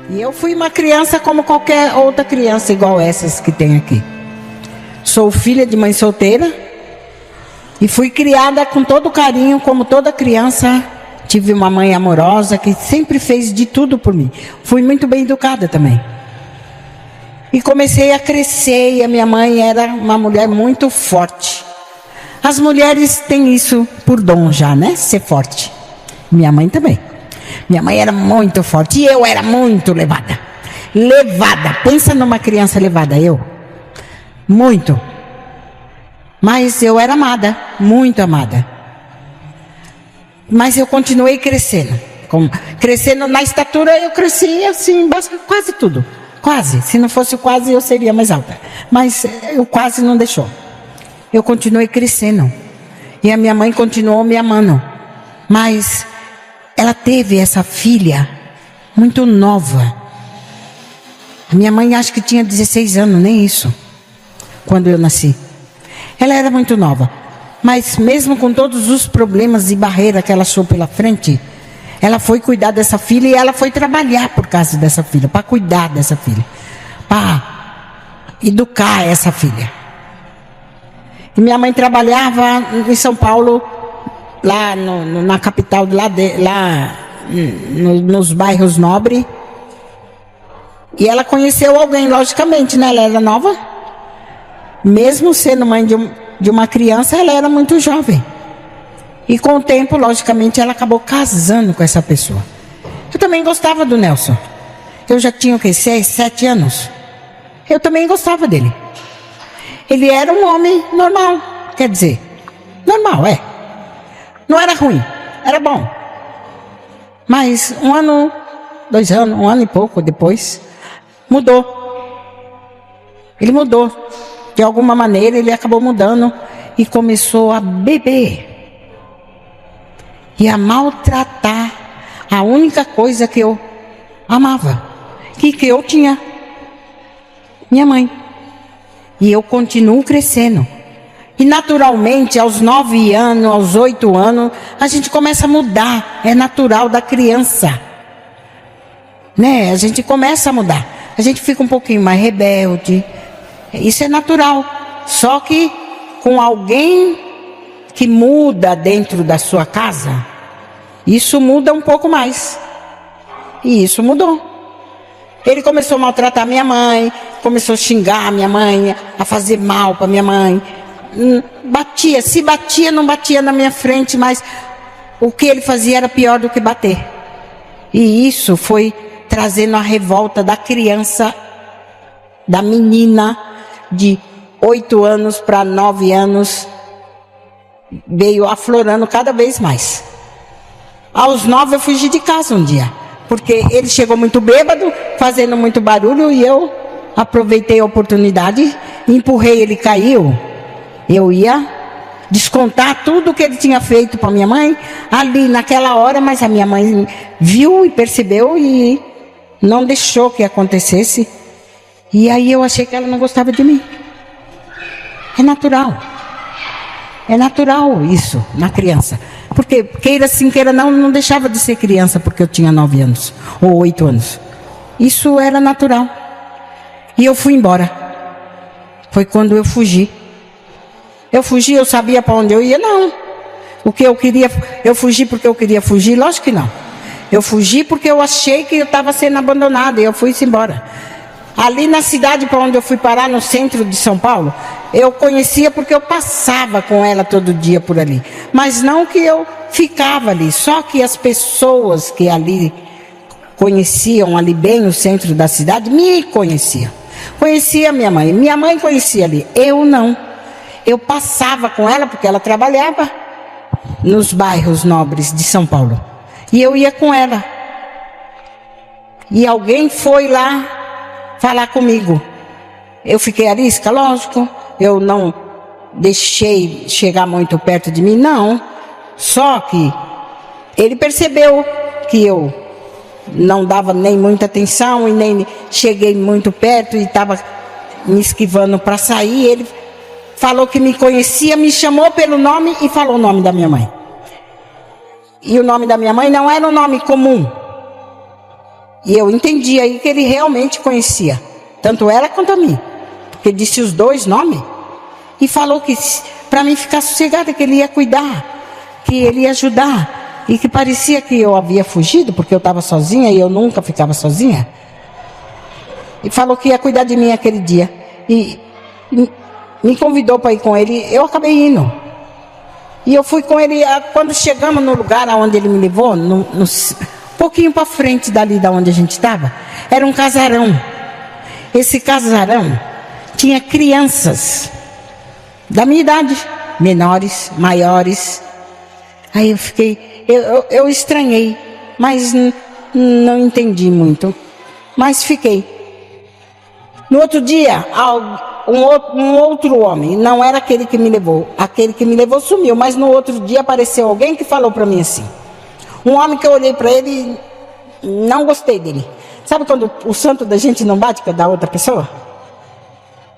E eu fui uma criança como qualquer outra criança, igual essas que tem aqui. Sou filha de mãe solteira e fui criada com todo carinho, como toda criança. Tive uma mãe amorosa que sempre fez de tudo por mim. Fui muito bem educada também. E comecei a crescer e a minha mãe era uma mulher muito forte. As mulheres têm isso por dom já, né? Ser forte. Minha mãe também. Minha mãe era muito forte e eu era muito levada. Levada. Pensa numa criança levada, eu. Muito. Mas eu era amada, muito amada. Mas eu continuei crescendo. Crescendo na estatura, eu cresci assim, quase tudo. Quase. Se não fosse o quase, eu seria mais alta. Mas o quase não deixou. Eu continuei crescendo. E a minha mãe continuou me amando. Mas ela teve essa filha muito nova. A minha mãe acho que tinha 16 anos, nem isso, quando eu nasci. Ela era muito nova. Mas mesmo com todos os problemas e barreiras que ela achou pela frente, ela foi cuidar dessa filha e ela foi trabalhar por causa dessa filha, para cuidar dessa filha, para educar essa filha. E minha mãe trabalhava em São Paulo, lá na capital, nos bairros nobres. E ela conheceu alguém, logicamente, né? Ela era nova. Mesmo sendo mãe de uma criança, ela era muito jovem. E com o tempo, logicamente, ela acabou casando com essa pessoa. Eu também gostava do Nelson. Eu já tinha, 6, 7 anos. Eu também gostava dele. Ele era um homem normal. Quer dizer, normal, é. Não era ruim, era bom. Mas 1 ano, 2 anos, 1 ano e pouco depois, mudou. Ele mudou. De alguma maneira, ele acabou mudando e começou a beber. E a maltratar a única coisa que eu amava. Que eu tinha. Minha mãe. E eu continuo crescendo. E naturalmente, aos 9 anos, aos 8 anos, a gente começa a mudar. É natural da criança. Né? A gente começa a mudar. A gente fica um pouquinho mais rebelde. Isso é natural. Só que com alguém que muda dentro da sua casa, isso muda um pouco mais. E isso mudou. Ele começou a maltratar minha mãe, começou a xingar minha mãe, a fazer mal para minha mãe. Batia, se batia, não batia na minha frente, mas o que ele fazia era pior do que bater. E isso foi trazendo a revolta da criança, da menina de 8 anos para 9 anos, veio aflorando cada vez mais. Aos 9 eu fugi de casa um dia, porque ele chegou muito bêbado, fazendo muito barulho, e eu aproveitei a oportunidade, empurrei, ele caiu. Eu ia descontar tudo que ele tinha feito para minha mãe, ali naquela hora, mas a minha mãe viu e percebeu e não deixou que acontecesse. E aí eu achei que ela não gostava de mim. É natural. É natural isso na criança. Porque queira sim, queira não deixava de ser criança porque eu tinha 9 anos ou 8 anos. Isso era natural. E eu fui embora. Foi quando eu fugi. Eu fugi, eu sabia para onde eu ia? Não. O que eu queria, eu fugi porque eu queria fugir? Lógico que não. Eu fugi porque eu achei que eu estava sendo abandonada e eu fui embora. Ali na cidade para onde eu fui parar, no centro de São Paulo, eu conhecia porque eu passava com ela todo dia por ali. Mas não que eu ficava ali, só que as pessoas que ali conheciam ali bem o centro da cidade, me conheciam. Conhecia minha mãe conhecia ali, eu não. Eu passava com ela porque ela trabalhava nos bairros nobres de São Paulo. E eu ia com ela. E alguém foi lá falar comigo. Eu fiquei arisca, lógico. Eu não deixei chegar muito perto de mim, não. Só que ele percebeu que eu não dava nem muita atenção e nem cheguei muito perto e estava me esquivando para sair. Ele falou que me conhecia, me chamou pelo nome e falou o nome da minha mãe. E o nome da minha mãe não era um nome comum. E eu entendi aí que ele realmente conhecia, tanto ela quanto a mim. Porque disse os dois nomes e falou que para mim ficar sossegada, que ele ia cuidar, que ele ia ajudar. E que parecia que eu havia fugido, porque eu estava sozinha e eu nunca ficava sozinha. E falou que ia cuidar de mim aquele dia. E me convidou para ir com ele, eu acabei indo. E eu fui com ele, quando chegamos no lugar onde ele me levou, um pouquinho para frente dali da onde a gente estava, era um casarão. Esse casarão tinha crianças da minha idade, menores, maiores. Aí eu fiquei, eu estranhei, mas não entendi muito, mas fiquei. No outro dia, um outro homem, não era aquele que me levou sumiu, mas no outro dia apareceu alguém que falou para mim assim, um homem que eu olhei para ele e não gostei dele. Sabe quando o santo da gente não bate com a da outra pessoa?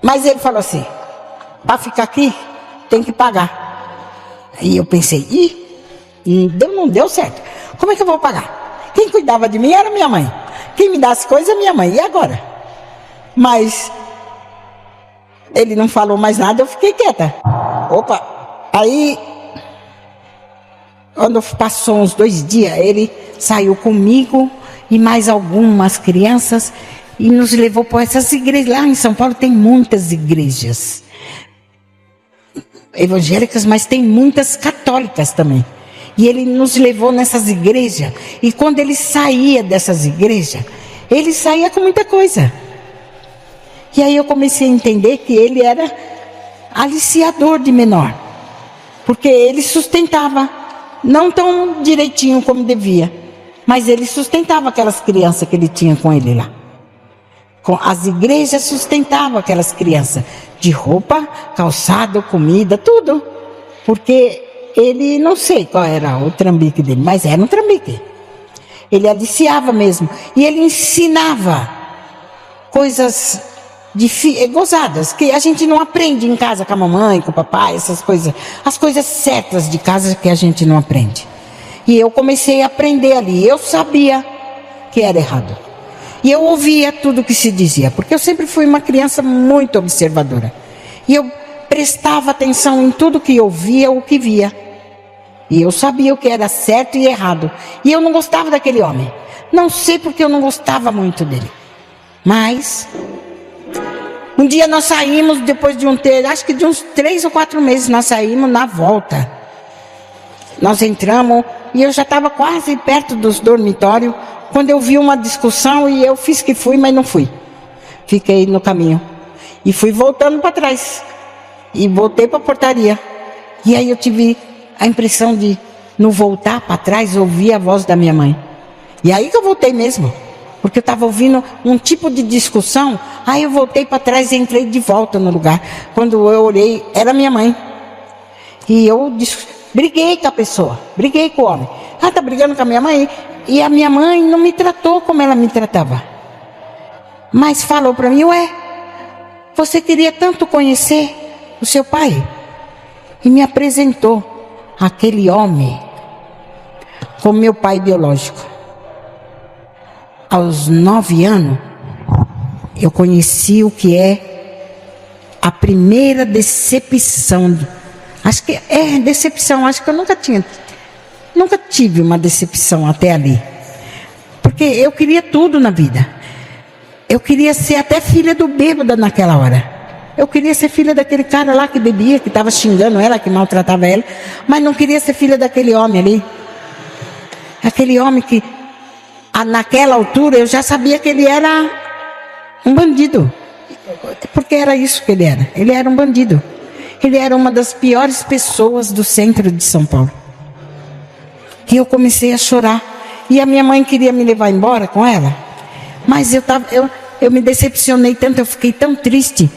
Mas ele falou assim, para ficar aqui tem que pagar. E eu pensei, não deu certo, como é que eu vou pagar? Quem cuidava de mim era minha mãe, quem me dá as coisas é minha mãe, e agora? Mas ele não falou mais nada, eu fiquei quieta. Aí, quando passou uns 2 dias, ele saiu comigo e mais algumas crianças e nos levou para essas igrejas. Lá em São Paulo tem muitas igrejas evangélicas, mas tem muitas católicas também. E ele nos levou nessas igrejas. E quando ele saía dessas igrejas, ele saía com muita coisa. E aí eu comecei a entender que ele era aliciador de menor. Porque ele sustentava, não tão direitinho como devia, mas ele sustentava aquelas crianças que ele tinha com ele lá. As igrejas sustentavam aquelas crianças, de roupa, calçado, comida, tudo. Porque ele, não sei qual era o trambique dele, mas era um trambique. Ele aliciava mesmo. E ele ensinava coisas gozadas, que a gente não aprende em casa com a mamãe, com o papai, essas coisas. As coisas certas de casa que a gente não aprende. E eu comecei a aprender ali. Eu sabia que era errado. E eu ouvia tudo que se dizia, porque eu sempre fui uma criança muito observadora. E eu prestava atenção em tudo que eu ouvia ou que via. E eu sabia o que era certo e errado. E eu não gostava daquele homem. Não sei porque eu não gostava muito dele. Mas um dia nós saímos, depois de acho que de uns 3 ou 4 meses, nós saímos na volta. Nós entramos e eu já estava quase perto dos dormitórios, quando eu vi uma discussão e eu fiz que fui, mas não fui. Fiquei no caminho. E fui voltando para trás. E voltei para a portaria. E aí eu tive a impressão de, no voltar para trás, ouvir a voz da minha mãe. E aí que eu voltei mesmo. Porque eu estava ouvindo um tipo de discussão. Aí eu voltei para trás e entrei de volta no lugar. Quando eu olhei, era minha mãe. E eu briguei com a pessoa. Briguei com o homem. Tá brigando com a minha mãe? E a minha mãe não me tratou como ela me tratava. Mas falou para mim, você queria tanto conhecer o seu pai? E me apresentou aquele homem como meu pai biológico. Aos 9 anos, eu conheci o que é a primeira decepção. Acho que é decepção, acho que eu nunca tive uma decepção até ali. Porque eu queria tudo na vida. Eu queria ser até filha do bêbado naquela hora. Eu queria ser filha daquele cara lá que bebia, que estava xingando ela, que maltratava ela. Mas não queria ser filha daquele homem ali. Aquele homem que, naquela altura, eu já sabia que ele era um bandido. Porque era isso que ele era. Ele era um bandido. Ele era uma das piores pessoas do centro de São Paulo. E eu comecei a chorar. E a minha mãe queria me levar embora com ela. Mas eu me decepcionei tanto, eu fiquei tão triste,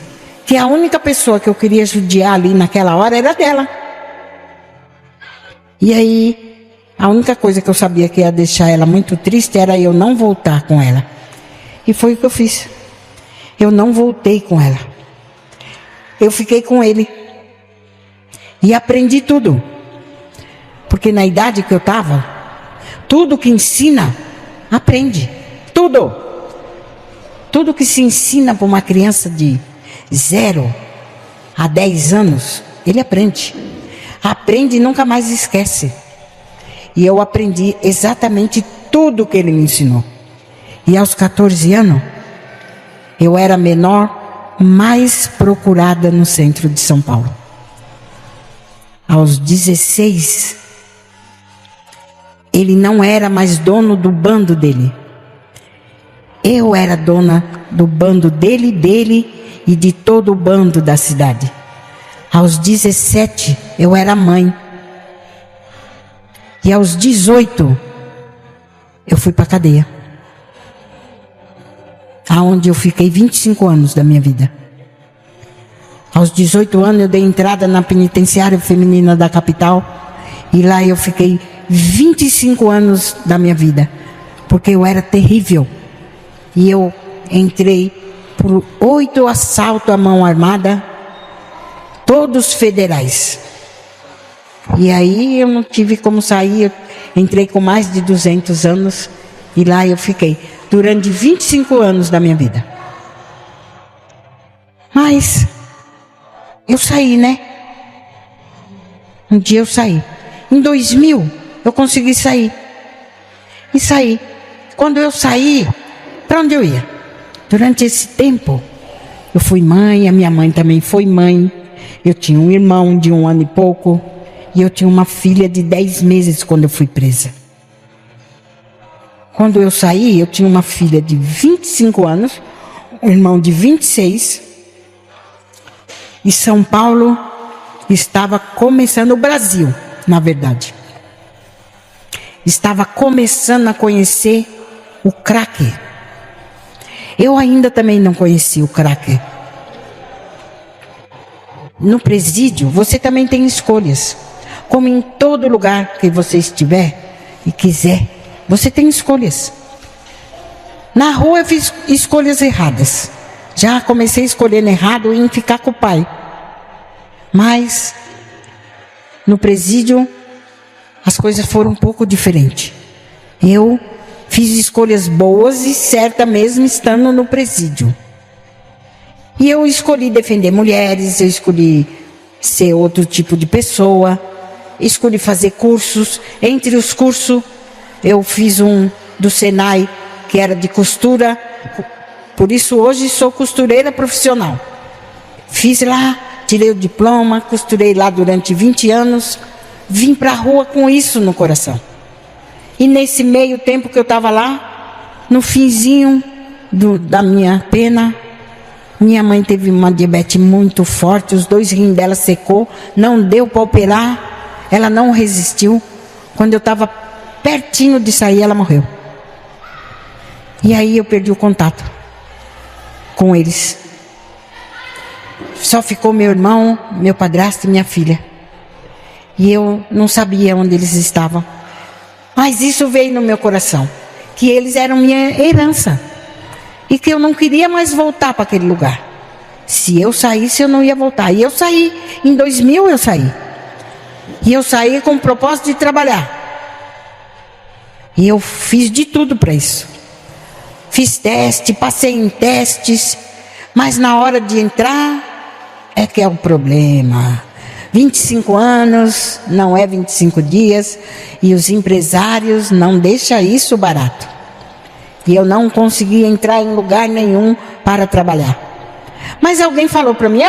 que a única pessoa que eu queria judiar ali naquela hora era dela. E aí, a única coisa que eu sabia que ia deixar ela muito triste era eu não voltar com ela. E foi o que eu fiz. Eu não voltei com ela. Eu fiquei com ele. E aprendi tudo. Porque na idade que eu estava, tudo que ensina, aprende. tudo. Tudo que se ensina para uma criança de 0 a 10 anos, ele aprende. Aprende e nunca mais esquece. E eu aprendi exatamente tudo que ele me ensinou. E aos 14 anos, eu era a menor mais procurada no centro de São Paulo. Aos 16, ele não era mais dono do bando dele. Eu era dona do bando dele e de todo o bando da cidade. Aos 17, eu era mãe. E aos 18, eu fui para a cadeia. Aonde eu fiquei 25 anos da minha vida. Aos 18 anos, eu dei entrada na penitenciária feminina da capital. E lá eu fiquei 25 anos da minha vida. Porque eu era terrível. E eu entrei por 8 assaltos à mão armada, todos federais. E aí eu não tive como sair, eu entrei com mais de 200 anos e lá eu fiquei durante 25 anos da minha vida. Mas eu saí, né? Um dia eu saí. Em 2000 eu consegui sair. E saí. Quando eu saí, para onde eu ia? Durante esse tempo, eu fui mãe, a minha mãe também foi mãe. Eu tinha um irmão de 1 ano e pouco. E eu tinha uma filha de 10 meses quando eu fui presa. Quando eu saí, eu tinha uma filha de 25 anos, um irmão de 26. E São Paulo estava começando, o Brasil, na verdade. Estava começando a conhecer o crack. Eu ainda também não conhecia o crack. No presídio, você também tem escolhas. Como em todo lugar que você estiver e quiser, você tem escolhas. Na rua eu fiz escolhas erradas. Já comecei escolhendo errado em ficar com o pai. Mas no presídio as coisas foram um pouco diferentes. Eu fiz escolhas boas e certas mesmo estando no presídio. E eu escolhi defender mulheres, eu escolhi ser outro tipo de pessoa, escolhi fazer cursos. Entre os cursos, eu fiz um do Senai, que era de costura. Por isso hoje sou costureira profissional. Fiz lá, tirei o diploma, costurei lá durante 20 anos. Vim para a rua com isso no coração. E nesse meio tempo que eu estava lá, no finzinho da minha pena, minha mãe teve uma diabetes muito forte, os 2 rins dela secou, não deu para operar, ela não resistiu. Quando eu estava pertinho de sair, ela morreu. E aí eu perdi o contato com eles. Só ficou meu irmão, meu padrasto e minha filha. E eu não sabia onde eles estavam. Mas isso veio no meu coração, que eles eram minha herança. E que eu não queria mais voltar para aquele lugar. Se eu saísse, eu não ia voltar. E eu saí. Em 2000 eu saí. E eu saí com o propósito de trabalhar. E eu fiz de tudo para isso. Fiz teste, passei em testes. Mas na hora de entrar, é que é o problema. 25 anos, não é 25 dias. E os empresários não deixam isso barato. E eu não consegui entrar em lugar nenhum para trabalhar. Mas alguém falou para mim,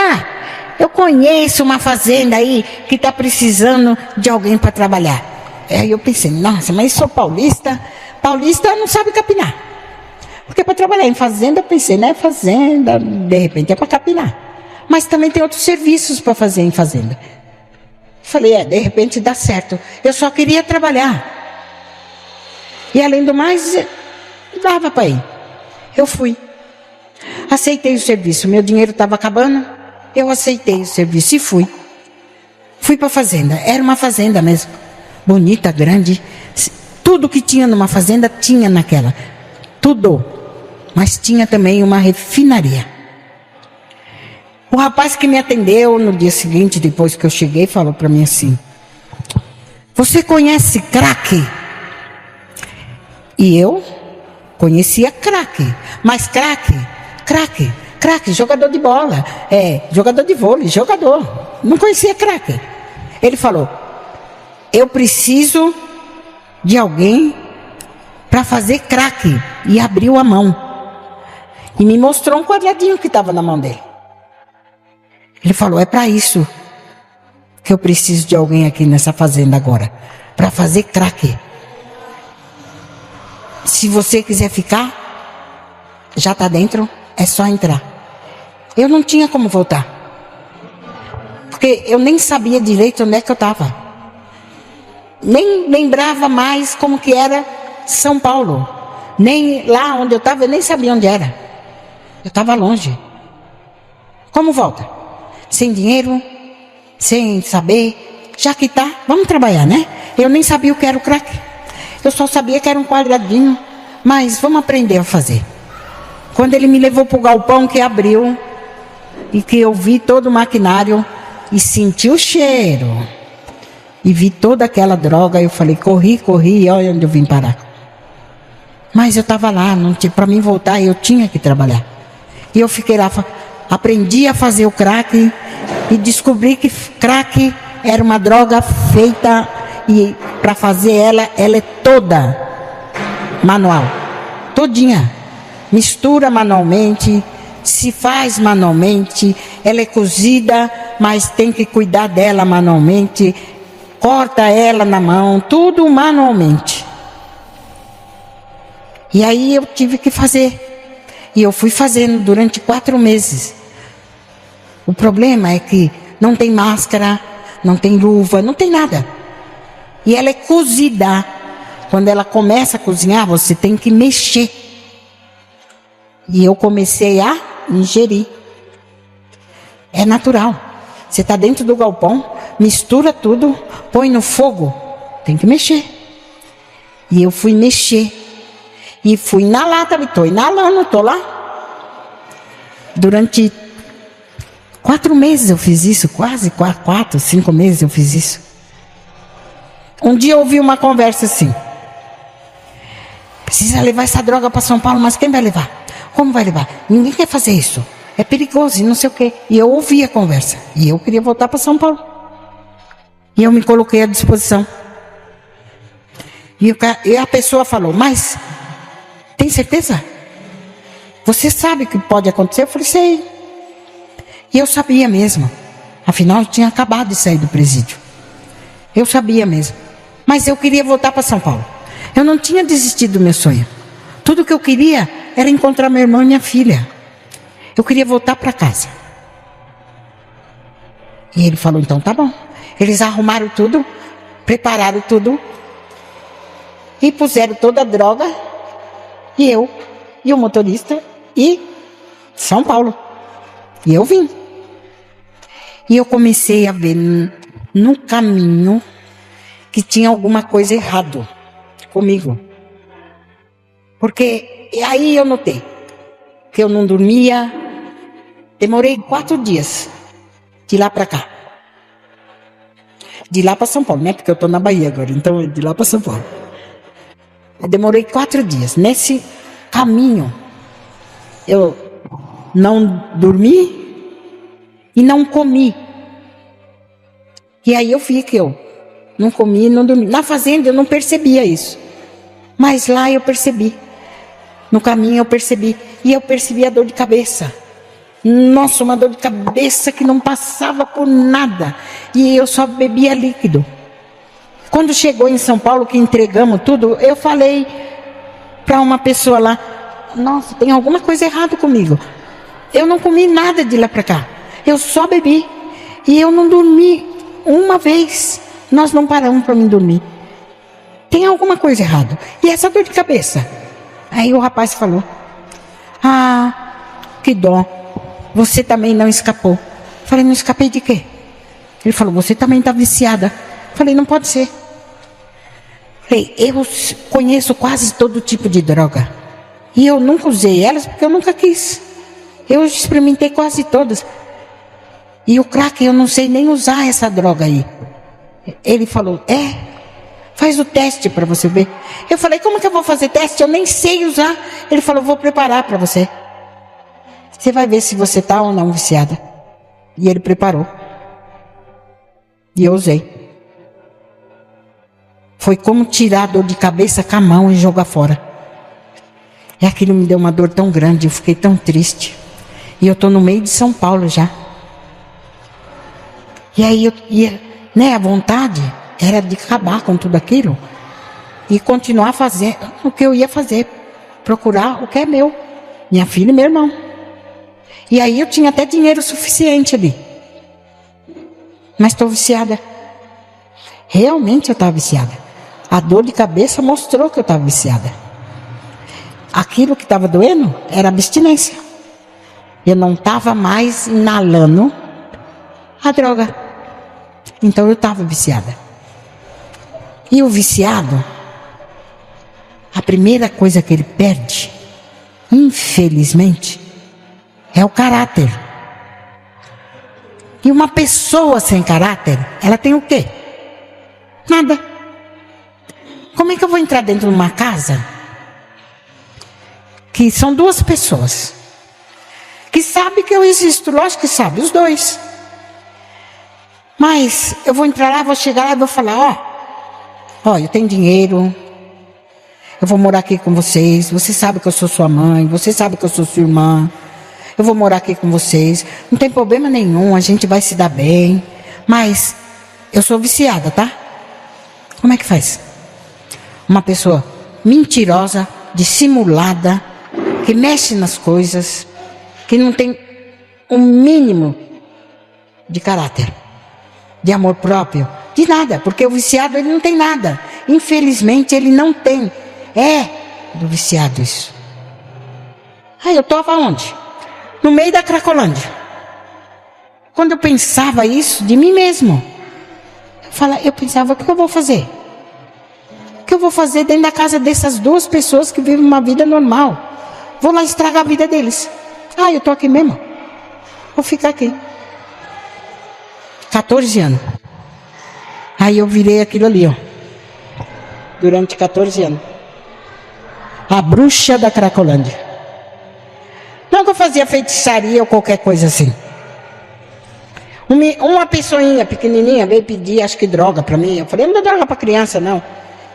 eu conheço uma fazenda aí que está precisando de alguém para trabalhar. Aí eu pensei, nossa, mas sou paulista. Paulista não sabe capinar. Porque para trabalhar em fazenda, eu pensei, né, fazenda, de repente é para capinar. Mas também tem outros serviços para fazer em fazenda. Falei, de repente dá certo. Eu só queria trabalhar. E além do mais, dava para ir. Eu fui. Aceitei o serviço. Meu dinheiro estava acabando. Eu aceitei o serviço e fui. Fui para a fazenda. Era uma fazenda mesmo. Bonita, grande. Tudo que tinha numa fazenda, tinha naquela. Tudo. Mas tinha também uma refinaria. O rapaz que me atendeu no dia seguinte, depois que eu cheguei, falou para mim assim, você conhece crack? E eu Conhecia craque, mas craque, jogador de bola, jogador de vôlei, jogador. Não conhecia craque. Ele falou: eu preciso de alguém para fazer craque. E abriu a mão. E me mostrou um quadradinho que estava na mão dele. Ele falou: é para isso que eu preciso de alguém aqui nessa fazenda agora, para fazer craque. Se você quiser ficar, já está dentro, é só entrar. Eu não tinha como voltar, porque eu nem sabia direito onde é que eu estava. Nem lembrava mais como que era São Paulo. Nem lá onde eu estava, eu nem sabia onde era. Eu estava longe. Como volta? Sem dinheiro, sem saber. Já que tá, vamos trabalhar, né? Eu nem sabia o que era o craque. Eu só sabia que era um quadradinho. Mas vamos aprender a fazer. Quando ele me levou para o galpão que abriu, e que eu vi todo o maquinário, e senti o cheiro, e vi toda aquela droga, eu falei: corri, e olha onde eu vim parar. Mas eu estava lá, para mim voltar, eu tinha que trabalhar. E eu fiquei lá, aprendi a fazer o crack, e descobri que crack era uma droga feita, e para fazer ela é toda manual, todinha. Mistura manualmente, se faz manualmente, ela é cozida, mas tem que cuidar dela manualmente, corta ela na mão, tudo manualmente. E aí eu tive que fazer, e eu fui fazendo durante 4 meses. O problema é que não tem máscara, não tem luva, não tem nada. E ela é cozida. Quando ela começa a cozinhar, você tem que mexer. E eu comecei a ingerir. É natural. Você está dentro do galpão, mistura tudo, põe no fogo, tem que mexer. E eu fui mexer. E fui inalar também, estou inalando, estou lá. Durante 4 meses eu fiz isso, quase 4, 5 meses eu fiz isso. Um dia eu ouvi uma conversa assim: precisa levar essa droga para São Paulo, mas quem vai levar? Como vai levar? Ninguém quer fazer isso. É perigoso e não sei o quê. E eu ouvi a conversa. E eu queria voltar para São Paulo. E eu me coloquei à disposição. E a pessoa falou: mas tem certeza? Você sabe o que pode acontecer? Eu falei: sei. E eu sabia mesmo. Afinal, eu tinha acabado de sair do presídio. Eu sabia mesmo. Mas eu queria voltar para São Paulo. Eu não tinha desistido do meu sonho. Tudo que eu queria era encontrar meu irmão e minha filha. Eu queria voltar para casa. E ele falou: então tá bom. Eles arrumaram tudo, prepararam tudo, e puseram toda a droga, e eu, e o motorista, e São Paulo. E eu vim. E eu comecei a ver no caminho que tinha alguma coisa errado comigo. Porque aí eu notei que eu não dormia. Demorei 4 dias de lá para cá. De lá para São Paulo, né? Porque eu estou na Bahia agora, então de lá para São Paulo. Eu demorei 4 dias. Nesse caminho, eu não dormi e não comi. E aí eu vi que eu não comi e não dormi. Na fazenda eu não percebia isso. Mas lá eu percebi. No caminho eu percebi. E eu percebi a dor de cabeça. Nossa, uma dor de cabeça que não passava por nada. E eu só bebia líquido. Quando chegou em São Paulo, que entregamos tudo, eu falei para uma pessoa lá: nossa, tem alguma coisa errada comigo. Eu não comi nada de lá para cá. Eu só bebi. E eu não dormi uma vez. Nós não paramos para mim dormir. Tem alguma coisa errada. E essa dor de cabeça? Aí o rapaz falou: ah, que dó. Você também não escapou. Falei: não escapei de quê? Ele falou: você também está viciada. Falei: não pode ser. Falei: eu conheço quase todo tipo de droga. E eu nunca usei elas porque eu nunca quis. Eu experimentei quase todas. E o crack, eu não sei nem usar essa droga aí. Ele falou: é? Faz o teste para você ver. Eu falei, como que eu vou fazer teste? Eu nem sei usar. Ele falou, vou preparar para você. Você vai ver se você está ou não viciada. E ele preparou. E eu usei. Foi como tirar a dor de cabeça com a mão e jogar fora. E aquilo me deu uma dor tão grande, eu fiquei tão triste. E eu estou no meio de São Paulo já. E aí a vontade era de acabar com tudo aquilo e continuar fazendo o que eu ia fazer, procurar o que é meu, minha filha e meu irmão. E aí eu tinha até dinheiro suficiente ali, mas estou viciada. Realmente eu estava viciada. A dor de cabeça mostrou que eu estava viciada. Aquilo que estava doendo era abstinência. Eu não estava mais inalando a droga. Então eu estava viciada. E o viciado, a primeira coisa que ele perde, infelizmente, é o caráter. E uma pessoa sem caráter, ela tem o quê? Nada. Como é que eu vou entrar dentro de uma casa que são duas pessoas que sabem que eu existo? Lógico que sabe, os dois. Mas eu vou entrar lá, vou chegar lá e vou falar, ó, eu tenho dinheiro, eu vou morar aqui com vocês, você sabe que eu sou sua mãe, você sabe que eu sou sua irmã, eu vou morar aqui com vocês, não tem problema nenhum, a gente vai se dar bem, mas eu sou viciada, tá? Como é que faz? Uma pessoa mentirosa, dissimulada, que mexe nas coisas, que não tem um mínimo de caráter, de amor próprio, de nada, porque o viciado ele não tem nada. Infelizmente ele não tem. É do viciado isso. Aí eu estava onde? No meio da Cracolândia. Quando eu pensava isso de mim mesmo, eu pensava, o que eu vou fazer? O que eu vou fazer dentro da casa dessas duas pessoas que vivem uma vida normal? Vou lá estragar a vida deles. Eu estou aqui mesmo. Vou ficar aqui. 14 anos. Aí eu virei aquilo ali, ó. Durante 14 anos. A bruxa da Cracolândia. Não que eu fazia feitiçaria ou qualquer coisa assim. Uma pessoinha pequenininha veio pedir, acho que droga para mim. Eu falei, não dá droga para criança, não.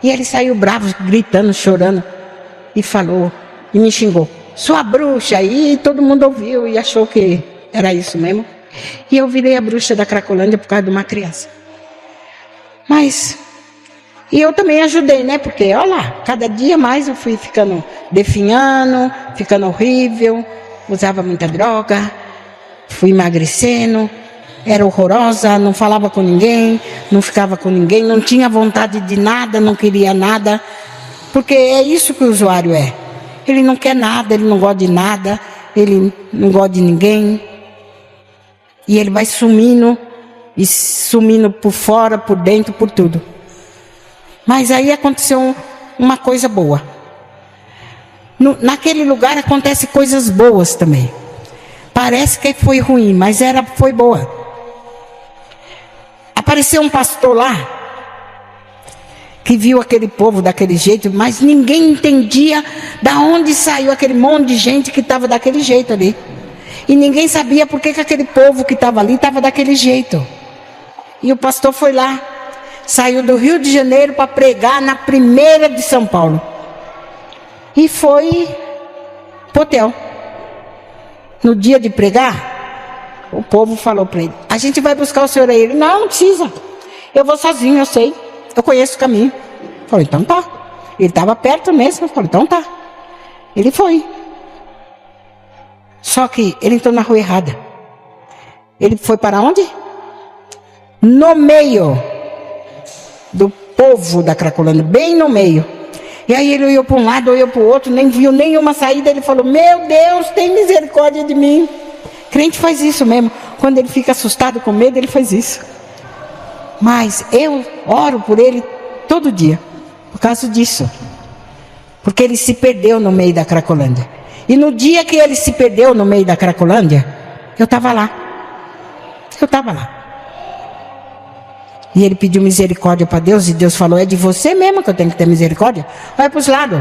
E ele saiu bravo, gritando, chorando. E falou, e me xingou. Sua bruxa. E todo mundo ouviu e achou que era isso mesmo. E eu virei a bruxa da Cracolândia por causa de uma criança. Mas, e eu também ajudei, né? Porque, olha lá, cada dia mais eu fui ficando definhando, ficando horrível, usava muita droga, fui emagrecendo, era horrorosa, não falava com ninguém, não ficava com ninguém, não tinha vontade de nada, não queria nada. Porque é isso que o usuário é. Ele não quer nada, ele não gosta de nada, ele não gosta de ninguém. E ele vai sumindo, e sumindo por fora, por dentro, por tudo. Mas aí aconteceu uma coisa boa. Naquele lugar acontecem coisas boas também. Parece que foi ruim, mas foi boa. Apareceu um pastor lá, que viu aquele povo daquele jeito, mas ninguém entendia da onde saiu aquele monte de gente que estava daquele jeito ali. E ninguém sabia por que aquele povo que estava ali estava daquele jeito. E o pastor foi lá, saiu do Rio de Janeiro para pregar na primeira de São Paulo. E foi pro hotel. No dia de pregar, o povo falou para ele, a gente vai buscar o senhor aí. Ele, não precisa, eu vou sozinho, eu sei, eu conheço o caminho. Falei, então tá. Ele estava perto mesmo, falei, então tá. Ele foi. Só que ele entrou na rua errada. Ele foi para onde? No meio do povo da Cracolândia, bem no meio. E aí ele olhou para um lado, olhou para o outro, nem viu nenhuma saída. Ele falou, meu Deus, tem misericórdia de mim. Crente faz isso mesmo. Quando ele fica assustado com medo, ele faz isso. Mas eu oro por ele todo dia, por causa disso. Porque ele se perdeu no meio da Cracolândia. E no dia que ele se perdeu no meio da Cracolândia, eu estava lá. Eu estava lá. E ele pediu misericórdia para Deus, e Deus falou: é de você mesmo que eu tenho que ter misericórdia? Vai para os lados.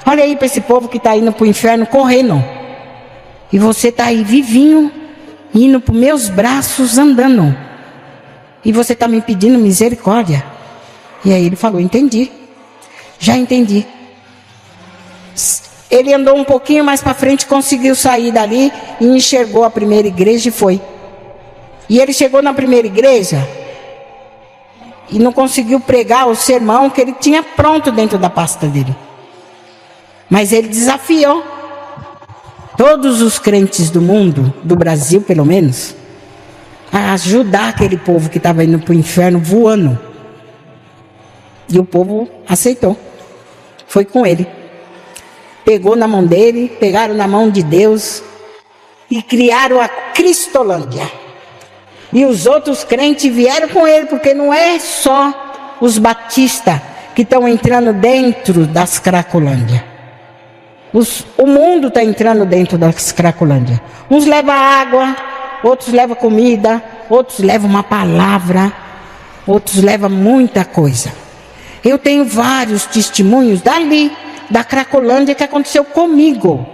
Olha aí para esse povo que está indo para o inferno correndo. E você está aí vivinho, indo para os meus braços andando. E você está me pedindo misericórdia. E aí ele falou: entendi. Já entendi. Ele andou um pouquinho mais para frente, conseguiu sair dali e enxergou a primeira igreja e foi. E ele chegou na primeira igreja e não conseguiu pregar o sermão que ele tinha pronto dentro da pasta dele. Mas ele desafiou todos os crentes do mundo, do Brasil pelo menos, a ajudar aquele povo que estava indo para o inferno voando. E o povo aceitou. Foi com ele. Pegou na mão dele, pegaram na mão de Deus e criaram a Cristolândia. E os outros crentes vieram com ele, porque não é só os batistas que estão entrando dentro das Cracolândia. O mundo está entrando dentro das Cracolândia. Uns levam água, outros levam comida, outros levam uma palavra, outros levam muita coisa. Eu tenho vários testemunhos dali, da Cracolândia, que aconteceu comigo.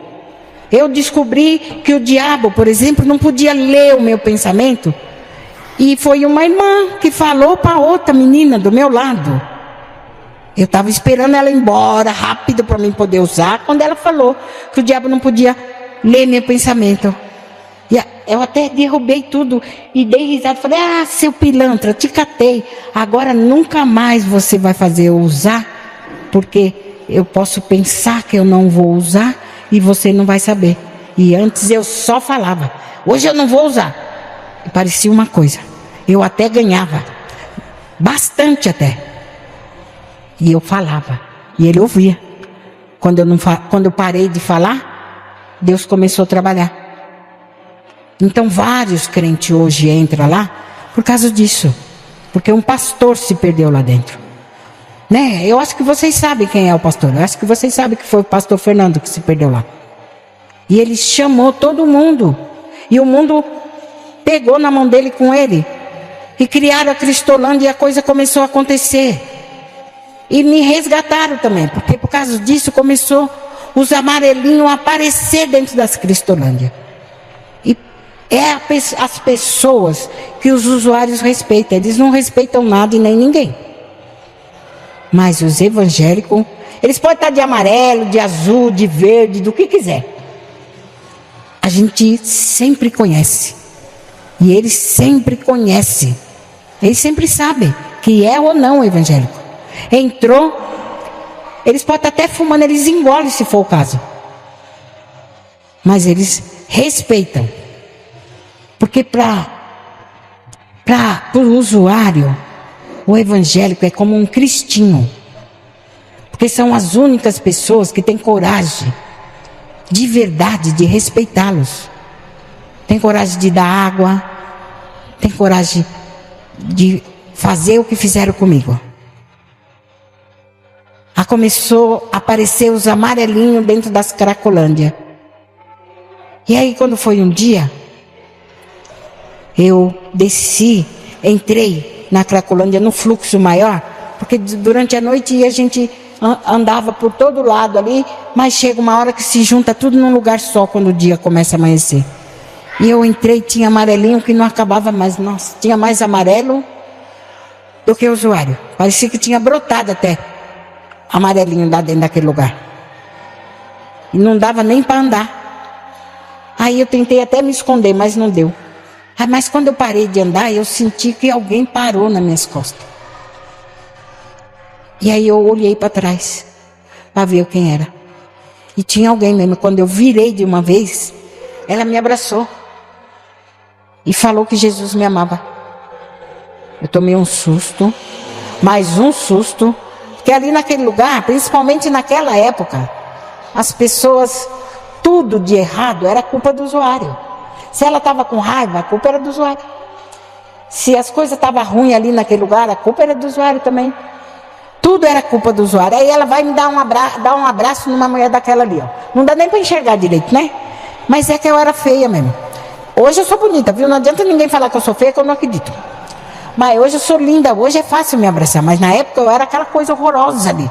Eu descobri que o diabo, por exemplo, não podia ler o meu pensamento. E foi uma irmã que falou para outra menina do meu lado. Eu estava esperando ela ir embora rápido para mim poder usar, quando ela falou que o diabo não podia ler meu pensamento. E eu até derrubei tudo e dei risada. Falei: ah, seu pilantra, te catei. Agora nunca mais você vai fazer eu usar, porque eu posso pensar que eu não vou usar e você não vai saber. E antes eu só falava: hoje eu não vou usar. E parecia uma coisa. Eu até ganhava. Bastante até. E eu falava. E ele ouvia. Quando eu parei de falar, Deus começou a trabalhar. Então vários crentes hoje entram lá por causa disso. Porque um pastor se perdeu lá dentro. Né? Eu acho que vocês sabem quem é o pastor. Eu acho que vocês sabem que foi o pastor Fernando que se perdeu lá. E ele chamou todo mundo. E o mundo pegou na mão dele com ele. E criaram a Cristolândia e a coisa começou a acontecer. E me resgataram também. Porque por causa disso começou os amarelinhos a aparecer dentro das Cristolândia. E é as pessoas que os usuários respeitam. Eles não respeitam nada e nem ninguém. Mas os evangélicos, eles podem estar de amarelo, de azul, de verde, do que quiser. A gente sempre conhece. E eles sempre conhecem. Eles sempre sabem que é ou não evangélico. Entrou, eles podem estar até fumando, eles engolem se for o caso. Mas eles respeitam. Porque para o usuário, o evangélico é como um cristinho. Porque são as únicas pessoas que têm coragem, de verdade, de respeitá-los. Tem coragem de dar água. Tem coragem de fazer o que fizeram comigo. Começou a aparecer os amarelinhos dentro das Cracolândia. E aí quando foi um dia, eu desci, entrei na Cracolândia no fluxo maior, porque durante a noite a gente andava por todo lado ali, mas chega uma hora que se junta tudo num lugar só quando o dia começa a amanhecer. E eu entrei, tinha amarelinho que não acabava mais. Nossa, tinha mais amarelo do que usuário. Parecia que tinha brotado até amarelinho lá dentro daquele lugar. E não dava nem para andar. Aí eu tentei até me esconder, mas não deu. Mas quando eu parei de andar, eu senti que alguém parou nas minhas costas. E aí eu olhei para trás, para ver quem era. E tinha alguém mesmo. Quando eu virei de uma vez, ela me abraçou. E falou que Jesus me amava. Eu tomei um susto, mais um susto, porque ali naquele lugar, principalmente naquela época, as pessoas, tudo de errado era culpa do usuário. Se ela estava com raiva, a culpa era do usuário. Se as coisas estavam ruins ali naquele lugar, a culpa era do usuário também. Tudo era culpa do usuário. Aí ela vai me dar um abraço numa mulher daquela ali, ó. Não dá nem para enxergar direito, né? Mas é que eu era feia mesmo. Hoje eu sou bonita, viu? Não adianta ninguém falar que eu sou feia, que eu não acredito. Mas hoje eu sou linda, hoje é fácil me abraçar. Mas na época eu era aquela coisa horrorosa ali.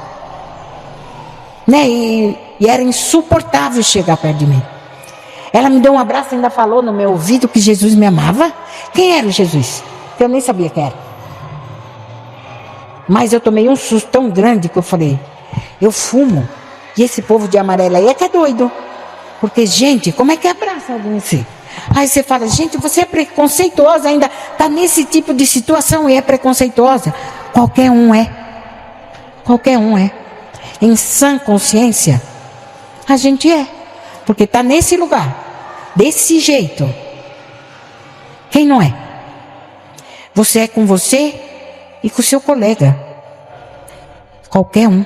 Né? E era insuportável chegar perto de mim. Ela me deu um abraço e ainda falou no meu ouvido que Jesus me amava. Quem era o Jesus? Eu nem sabia quem era. Mas eu tomei um susto tão grande que eu falei, eu fumo. E esse povo de amarelo aí é que é doido. Porque, gente, como é que abraça alguém assim? Aí você fala, gente, você é preconceituosa ainda. Está nesse tipo de situação e é preconceituosa. Qualquer um é. Qualquer um é. Em sã consciência, a gente é. Porque está nesse lugar. Desse jeito. Quem não é? Você é com você e com o seu colega. Qualquer um.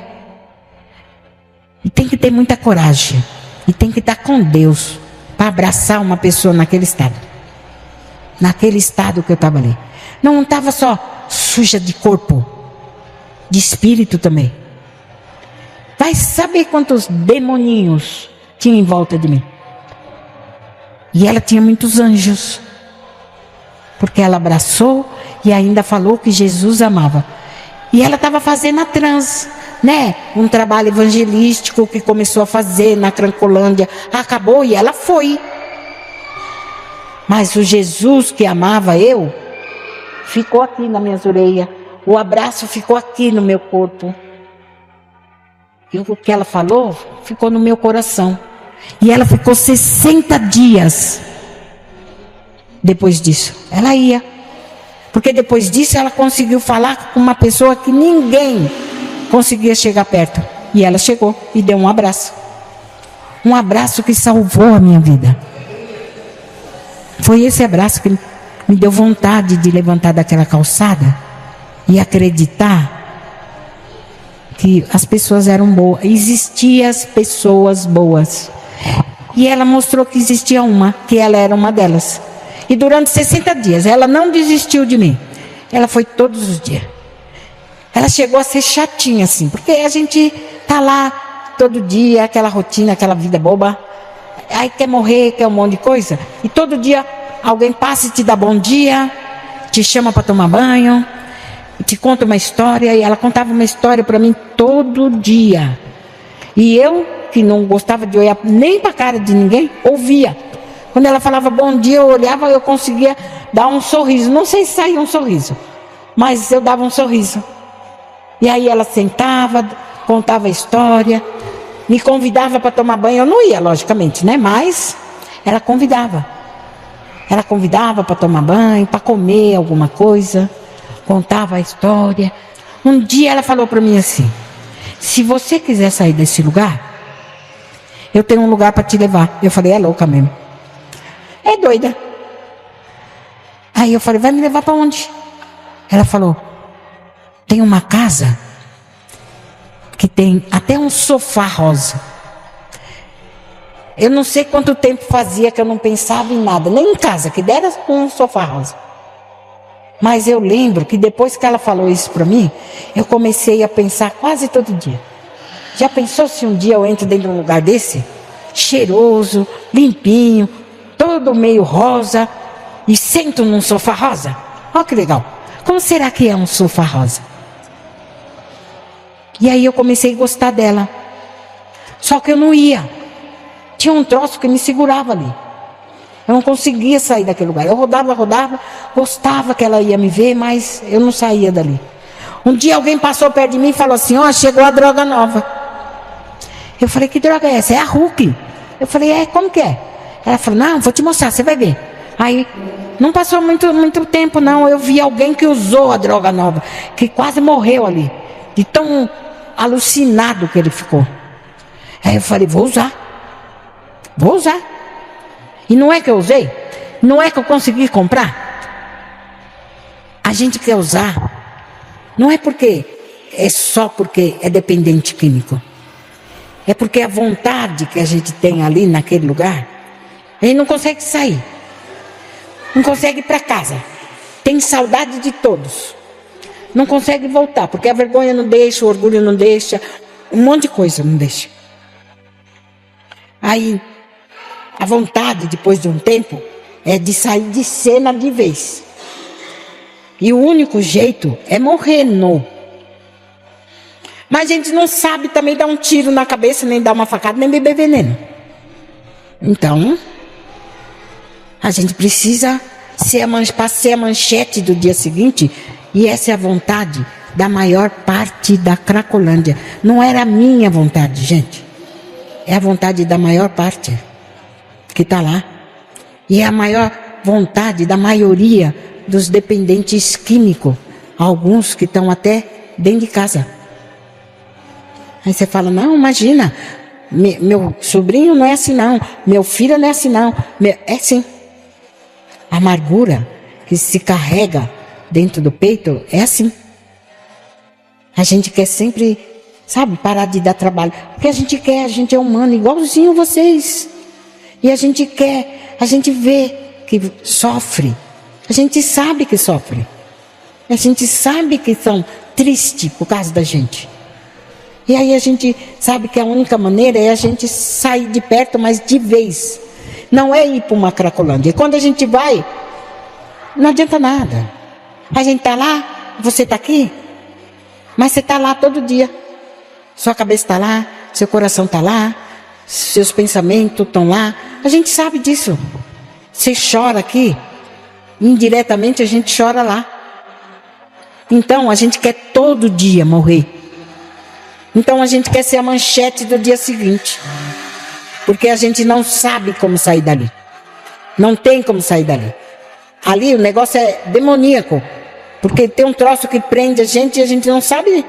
E tem que ter muita coragem. E tem que estar com Deus para abraçar uma pessoa naquele estado. Naquele estado que eu estava ali. Não estava só suja de corpo. De espírito também. Vai saber quantos demoninhos tinha em volta de mim. E ela tinha muitos anjos. Porque ela abraçou e ainda falou que Jesus amava. E ela estava fazendo a trans, né? Um trabalho evangelístico que começou a fazer na Crancolândia. Acabou e ela foi. Mas o Jesus que amava eu, ficou aqui nas minhas orelhas. O abraço ficou aqui no meu corpo. E o que ela falou, ficou no meu coração. E ela ficou 60 dias. Depois disso, ela ia. Porque depois disso ela conseguiu falar com uma pessoa que ninguém conseguia chegar perto. E ela chegou e deu um abraço. Um abraço que salvou a minha vida. Foi esse abraço que me deu vontade de levantar daquela calçada e acreditar que as pessoas eram boas. Existiam as pessoas boas. E ela mostrou que existia uma, que ela era uma delas. E durante 60 dias, ela não desistiu de mim. Ela foi todos os dias. Ela chegou a ser chatinha assim, porque a gente tá lá todo dia, aquela rotina, aquela vida boba. Aí quer morrer, quer um monte de coisa. E todo dia alguém passa e te dá bom dia, te chama para tomar banho, te conta uma história. E ela contava uma história para mim todo dia. E eu, que não gostava de olhar nem para a cara de ninguém, ouvia. Quando ela falava bom dia, eu olhava, eu conseguia dar um sorriso. Não sei se saía um sorriso, mas eu dava um sorriso. E aí ela sentava, contava a história, me convidava para tomar banho. Eu não ia, logicamente, né? Mas ela convidava. Ela convidava para tomar banho, para comer alguma coisa. Contava a história. Um dia ela falou para mim assim, se você quiser sair desse lugar, eu tenho um lugar para te levar. Eu falei, é louca mesmo. É doida. Aí eu falei, vai me levar para onde? Ela falou, tem uma casa que tem até um sofá rosa. Eu não sei quanto tempo fazia que eu não pensava em nada, nem em casa, que dera um sofá rosa. Mas eu lembro que depois que ela falou isso para mim, eu comecei a pensar quase todo dia. Já pensou se um dia eu entro dentro de um lugar desse? Cheiroso, limpinho, todo meio rosa, e sento num sofá rosa? Olha que legal. Como será que é um sofá rosa? E aí eu comecei a gostar dela. Só que eu não ia. Tinha um troço que me segurava ali. Eu não conseguia sair daquele lugar. Eu rodava, gostava que ela ia me ver, mas eu não saía dali. Um dia alguém passou perto de mim e falou assim, ó, chegou a droga nova. Eu falei, que droga é essa? É a Hulk. Eu falei, como que é? Ela falou, não, vou te mostrar, você vai ver. Aí, não passou muito tempo não, eu vi alguém que usou a droga nova, que quase morreu ali, de tão alucinado que ele ficou. Aí eu falei, vou usar. E não é que eu usei, não é que eu consegui comprar. A gente quer usar, não é porque, é só porque é dependente químico. É porque a vontade que a gente tem ali naquele lugar, a gente não consegue sair. Não consegue ir para casa. Tem saudade de todos. Não consegue voltar, porque a vergonha não deixa, o orgulho não deixa, um monte de coisa não deixa. Aí, a vontade, depois de um tempo, é de sair de cena de vez. E o único jeito é morrer nu. Mas a gente não sabe também dar um tiro na cabeça, nem dar uma facada, nem beber veneno. Então, a gente precisa ser a manchete do dia seguinte. E essa é a vontade da maior parte da Cracolândia. Não era a minha vontade, gente. É a vontade da maior parte que está lá. E é a maior vontade da maioria dos dependentes químicos. Alguns que estão até dentro de casa. Aí você fala, não, imagina, meu sobrinho não é assim não, meu filho não é assim não. É sim. A amargura que se carrega dentro do peito é assim. A gente quer sempre, sabe, parar de dar trabalho. Porque a gente é humano, igualzinho vocês. E a gente vê que sofre. A gente sabe que sofre. A gente sabe que são tristes por causa da gente. E aí a gente sabe que a única maneira é a gente sair de perto, mas de vez. Não é ir para uma Cracolândia. E quando a gente vai, não adianta nada. A gente está lá, você está aqui, mas você está lá todo dia. Sua cabeça está lá, seu coração está lá, seus pensamentos estão lá. A gente sabe disso. Você chora aqui, indiretamente a gente chora lá. Então a gente quer todo dia morrer. Então a gente quer ser a manchete do dia seguinte. Porque a gente não sabe como sair dali. Não tem como sair dali. Ali o negócio é demoníaco. Porque tem um troço que prende a gente e a gente não sabe.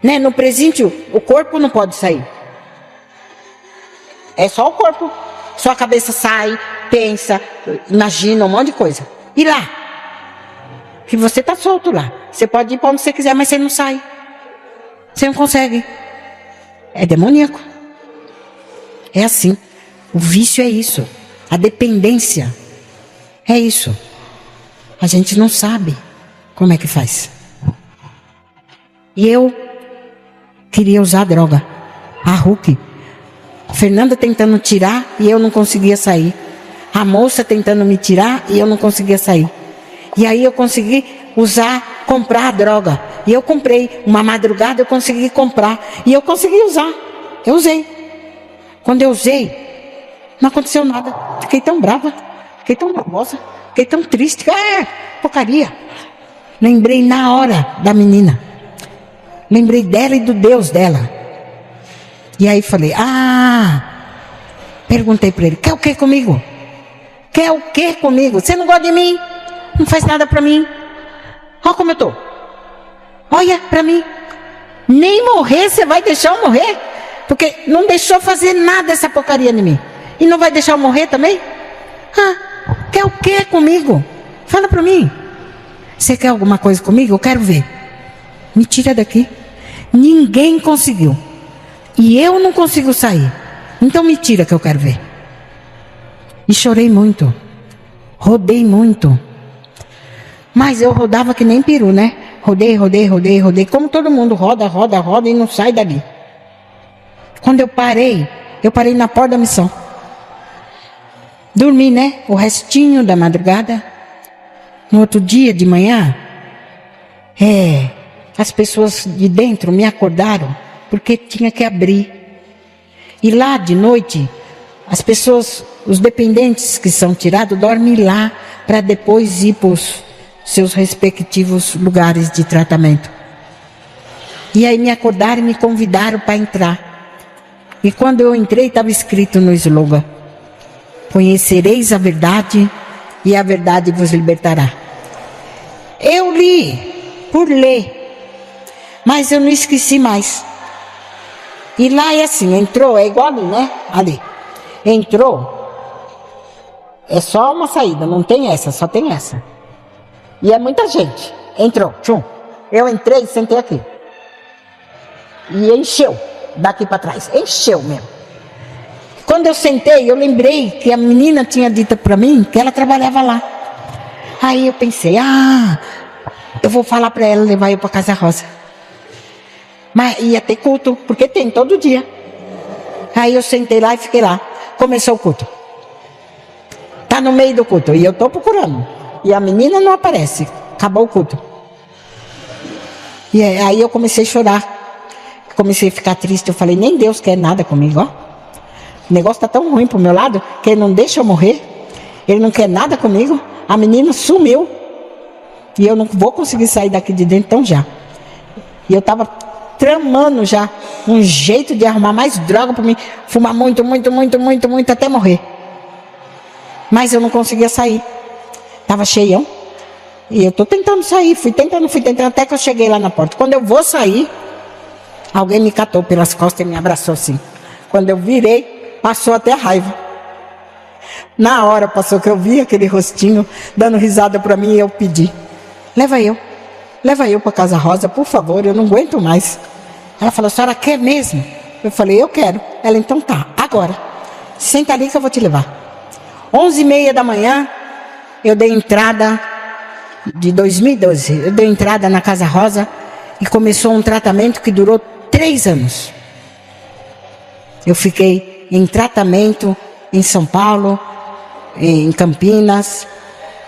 Né? No presídio, o corpo não pode sair. É só o corpo. Sua cabeça sai, pensa, imagina um monte de coisa. E lá? Que você está solto lá. Você pode ir para onde você quiser, mas você não sai. Você não consegue. É demoníaco. É assim. O vício é isso. A dependência é isso. A gente não sabe como é que faz. E eu queria usar droga. A Hulk. A Fernanda tentando tirar e eu não conseguia sair. A moça tentando me tirar e eu não conseguia sair. E aí eu consegui comprar a droga. E eu comprei. Uma madrugada eu consegui comprar. E eu consegui usar. Eu usei. Quando eu usei, não aconteceu nada. Fiquei tão brava. Fiquei tão nervosa. Fiquei tão triste. Porcaria. Lembrei na hora da menina. Lembrei dela e do Deus dela. E aí falei, perguntei para ele, quer o que comigo? Quer o que comigo? Você não gosta de mim? Não faz nada para mim? Olha como eu tô. Olha para mim. Nem morrer você vai deixar eu morrer? Porque não deixou fazer nada essa porcaria em mim. E não vai deixar eu morrer também? Quer o que comigo? Fala para mim. Você quer alguma coisa comigo? Eu quero ver. Me tira daqui. Ninguém conseguiu. E eu não consigo sair. Então me tira que eu quero ver. E chorei muito. Rodei muito. Mas eu rodava que nem peru, né? Rodei. Como todo mundo roda e não sai dali. Quando eu parei na porta da missão. Dormi, né? O restinho da madrugada. No outro dia de manhã, as pessoas de dentro me acordaram porque tinha que abrir. E lá de noite, as pessoas, os dependentes que são tirados, dormem lá para depois ir para os seus respectivos lugares de tratamento. E aí me acordaram e me convidaram para entrar. E quando eu entrei, estava escrito no slogan: conhecereis a verdade e a verdade vos libertará. Eu li, por ler, mas eu não esqueci mais. E lá é assim, entrou, é igual ali, né? Ali. Entrou, é só uma saída, não tem essa, só tem essa. E é muita gente. Entrou, tchum. Eu entrei e sentei aqui. E encheu, daqui para trás, encheu mesmo. Quando eu sentei, eu lembrei que a menina tinha dito para mim que ela trabalhava lá. Aí eu pensei, eu vou falar para ela levar eu para Casa Rosa. Mas ia ter culto, porque tem todo dia. Aí eu sentei lá e fiquei lá. Começou o culto. Tá no meio do culto e eu tô procurando. e a menina não aparece. Acabou o culto. E aí eu comecei a chorar. Comecei a ficar triste. Eu falei, nem Deus quer nada comigo, ó. O negócio tá tão ruim pro meu lado, que ele não deixa eu morrer. Ele não quer nada comigo. A menina sumiu. E eu não vou conseguir sair daqui de dentro tão já. E eu tava tramando já um jeito de arrumar mais droga para mim, fumar muito, até morrer. Mas eu não conseguia sair. Tava cheião. E eu tô tentando sair, fui tentando, até que eu cheguei lá na porta. Quando eu vou sair, alguém me catou pelas costas e me abraçou assim. Quando eu virei, passou até a raiva. Na hora passou que eu vi aquele rostinho dando risada para mim e eu pedi. Leva eu para Casa Rosa, por favor, eu não aguento mais. Ela falou, a senhora quer mesmo? Eu falei, eu quero. Ela, então tá, agora. Senta ali que eu vou te levar. 11h30 da manhã, eu dei entrada, de 2012, eu dei entrada na Casa Rosa e começou um tratamento que durou 3 anos. Eu fiquei em tratamento em São Paulo, em Campinas,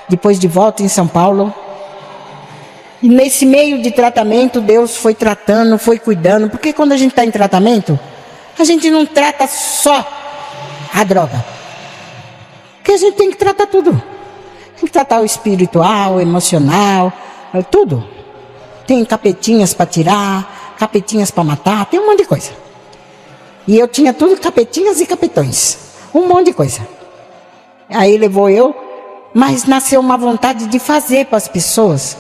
depois de volta em São Paulo. E nesse meio de tratamento, Deus foi tratando, foi cuidando. Porque quando a gente está em tratamento, a gente não trata só a droga. Porque a gente tem que tratar tudo. Tem que tratar o espiritual, o emocional, tudo. Tem capetinhas para tirar, capetinhas para matar, tem um monte de coisa. E eu tinha tudo capetinhas e capetões. Um monte de coisa. Aí levou eu, mas nasceu uma vontade de fazer para as pessoas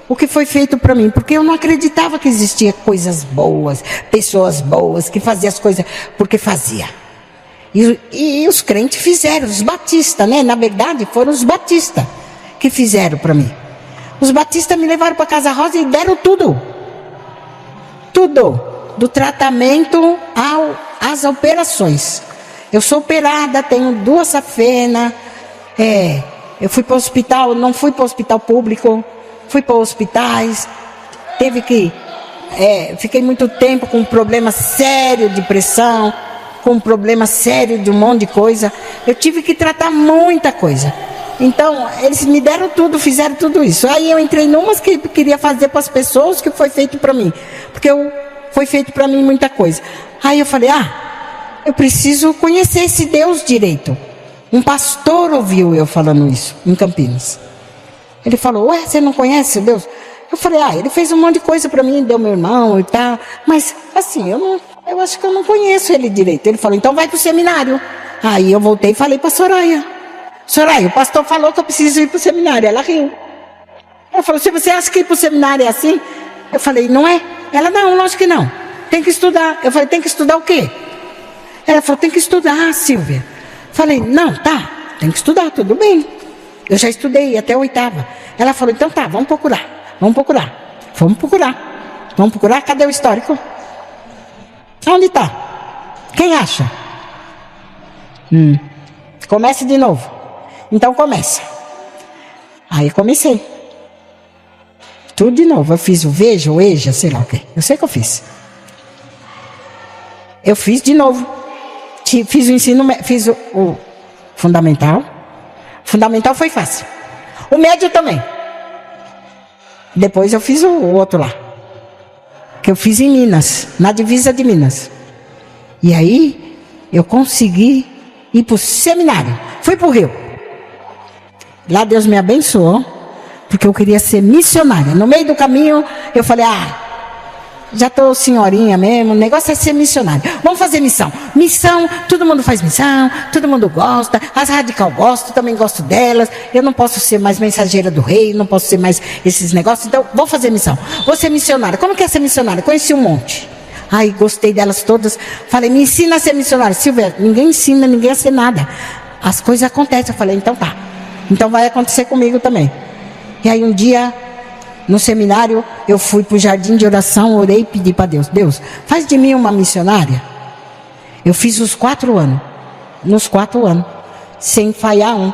o que foi feito para mim, porque eu não acreditava que existia coisas boas, pessoas boas, que faziam as coisas porque fazia. E os crentes fizeram, os batistas, né? Na verdade, foram os batistas que fizeram para mim. Os batistas me levaram para Casa Rosa e deram tudo. Tudo. Do tratamento às operações. Eu sou operada, tenho 2 safenas. Eu fui para o hospital, não fui para o hospital público. Fui para hospitais, fiquei muito tempo com um problema sério de pressão, com um problema sério de um monte de coisa. Eu tive que tratar muita coisa. Então, eles me deram tudo, fizeram tudo isso. Aí eu entrei numas que queria fazer para as pessoas que foi feito para mim. Porque foi feito para mim muita coisa. Aí eu falei, eu preciso conhecer esse Deus direito. Um pastor ouviu eu falando isso em Campinas. Ele falou, você não conhece Deus? Eu falei, ele fez um monte de coisa para mim, deu meu irmão e tal. Mas, assim, eu acho que eu não conheço ele direito. Ele falou, então vai para o seminário. Aí eu voltei e falei para Soraya. Soraya, o pastor falou que eu preciso ir para o seminário. Ela riu. Ela falou, se você acha que ir para o seminário é assim? Eu falei, não é? Ela, não, lógico que não. Tem que estudar. Eu falei, tem que estudar o quê? Ela falou, tem que estudar, Silvia. Falei, não, tá, tem que estudar, tudo bem. Eu já estudei até a 8ª. Ela falou, então tá, vamos procurar. Cadê o histórico? Onde está? Quem acha? Comece de novo. Então começa. Aí comecei. Tudo de novo. Eu fiz o veja, o eja, sei lá o quê. Eu sei que eu fiz. Eu fiz de novo. Fiz o ensino, fiz o fundamental. Fundamental foi fácil. O médio também. Depois eu fiz o outro lá. Que eu fiz em Minas, na divisa de Minas. E aí eu consegui ir para o seminário. Fui para o Rio. Lá Deus me abençoou, porque eu queria ser missionária. No meio do caminho eu falei, já estou senhorinha mesmo, o negócio é ser missionário. Vamos fazer missão. Missão, todo mundo faz missão, todo mundo gosta. As radical gostam, também gosto delas. Eu não posso ser mais mensageira do rei, não posso ser mais esses negócios. Então, vou fazer missão. Vou ser missionária. Como que é ser missionária? Conheci um monte. Aí, gostei delas todas. Falei, me ensina a ser missionária. Silvia, ninguém ensina ninguém a ser nada. As coisas acontecem. Eu falei, então tá. Então vai acontecer comigo também. E aí, um dia, no seminário, eu fui para o jardim de oração, orei e pedi para Deus. Deus, faz de mim uma missionária. Eu fiz os 4 anos. Nos 4 anos. Sem falhar um.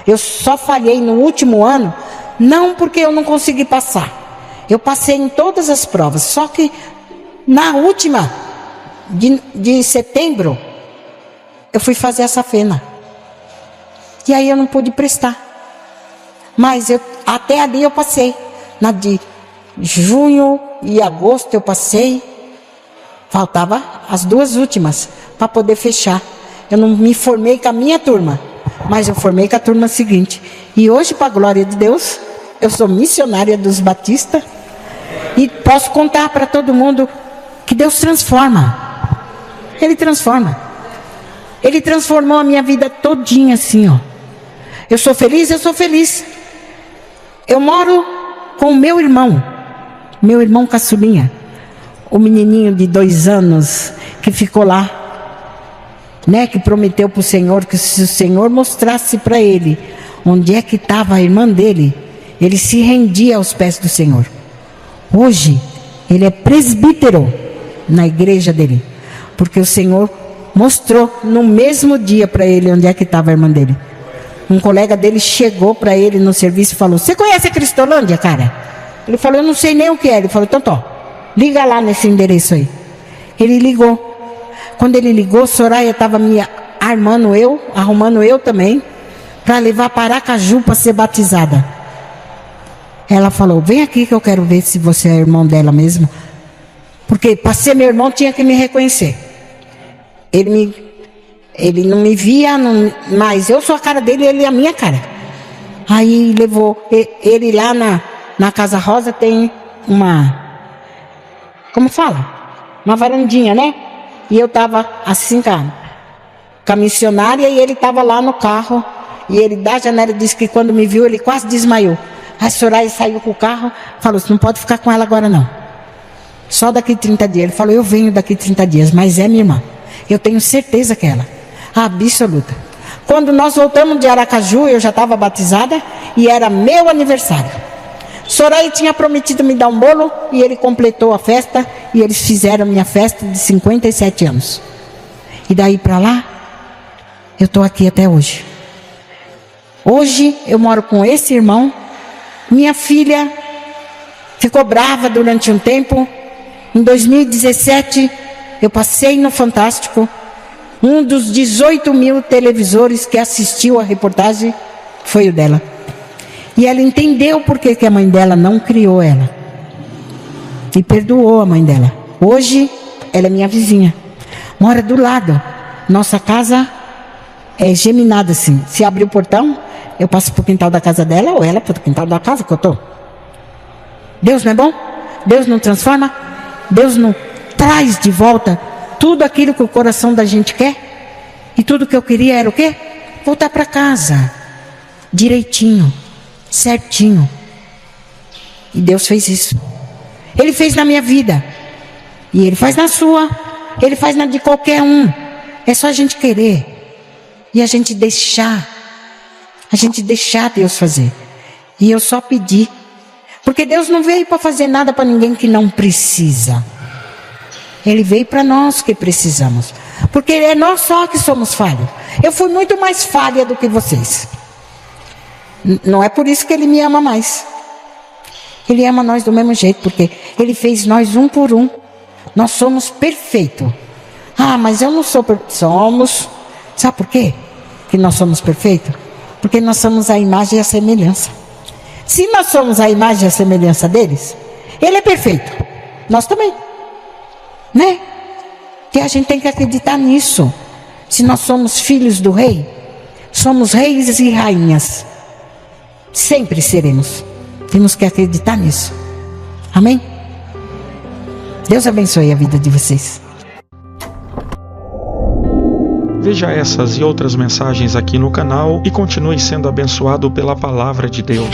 Eu só falhei no último ano, não porque eu não consegui passar. Eu passei em todas as provas. Só que na última, de setembro, eu fui fazer a safena. E aí eu não pude prestar. Mas até ali eu passei. Na de junho e agosto eu passei. Faltava as 2 últimas para poder fechar. Eu não me formei com a minha turma, mas eu formei com a turma seguinte. E hoje, para a glória de Deus, eu sou missionária dos batistas. E posso contar para todo mundo que Deus transforma. Ele transforma. Ele transformou a minha vida todinha assim, ó. Eu sou feliz, eu sou feliz. Eu moro com o meu irmão caçulinha. O menininho de 2 anos que ficou lá, né? Que prometeu para o Senhor que se o Senhor mostrasse para ele onde é que estava a irmã dele, ele se rendia aos pés do Senhor. Hoje, ele é presbítero na igreja dele, porque o Senhor mostrou no mesmo dia para ele onde é que estava a irmã dele. Um colega dele chegou para ele no serviço e falou: você conhece a Cristolândia, cara? Ele falou: eu não sei nem o que é. Ele falou: então, liga lá nesse endereço aí. Ele ligou. Quando ele ligou, Soraya estava me arrumando eu também, para levar para Aracaju para ser batizada. Ela falou: vem aqui que eu quero ver se você é irmão dela mesmo. Porque para ser meu irmão tinha que me reconhecer. Ele não me via, mas eu sou a cara dele e ele é a minha cara. Aí levou ele lá na Casa Rosa, tem como fala? Uma varandinha, né? E eu estava assim, com a missionária, e ele estava lá no carro. E ele da janela disse que quando me viu, ele quase desmaiou. A Soraya saiu com o carro, falou: você não pode ficar com ela agora não. Só daqui 30 dias. Ele falou: eu venho daqui 30 dias, mas é minha irmã. Eu tenho certeza que é ela. Absoluta. Quando nós voltamos de Aracaju, eu já estava batizada e era meu aniversário. Soraya tinha prometido me dar um bolo e ele completou a festa e eles fizeram minha festa de 57 anos. E daí para lá, eu estou aqui até hoje. Hoje eu moro com esse irmão. Minha filha ficou brava durante um tempo. Em 2017, eu passei no Fantástico. Um dos 18 mil televisores que assistiu a reportagem foi o dela. E ela entendeu por que a mãe dela não criou ela. E perdoou a mãe dela. Hoje, ela é minha vizinha. Mora do lado. Nossa casa é geminada assim. Se abrir o portão, eu passo para o quintal da casa dela ou ela para o quintal da casa que eu estou. Deus não é bom? Deus não transforma? Deus não traz de volta tudo aquilo que o coração da gente quer? E tudo que eu queria era o quê? Voltar para casa. Direitinho. Certinho. E Deus fez isso. Ele fez na minha vida. E Ele faz na sua. Ele faz na de qualquer um. É só a gente querer. E a gente deixar. A gente deixar Deus fazer. E eu só pedi. Porque Deus não veio para fazer nada para ninguém que não precisa. Ele veio para nós que precisamos. Porque é nós só que somos falhos. Eu fui muito mais falha do que vocês. Não é por isso que Ele me ama mais. Ele ama nós do mesmo jeito. Porque Ele fez nós um por um. Nós somos perfeitos. Ah, mas eu não sou perfeito. Somos. Sabe por quê que nós somos perfeitos? Porque nós somos a imagem e a semelhança. Se nós somos a imagem e a semelhança deles, Ele é perfeito. Nós também. Né? Que a gente tem que acreditar nisso. Se nós somos filhos do rei, somos reis e rainhas. Sempre seremos. Temos que acreditar nisso. Amém? Deus abençoe a vida de vocês. Veja essas e outras mensagens aqui no canal e continue sendo abençoado pela palavra de Deus.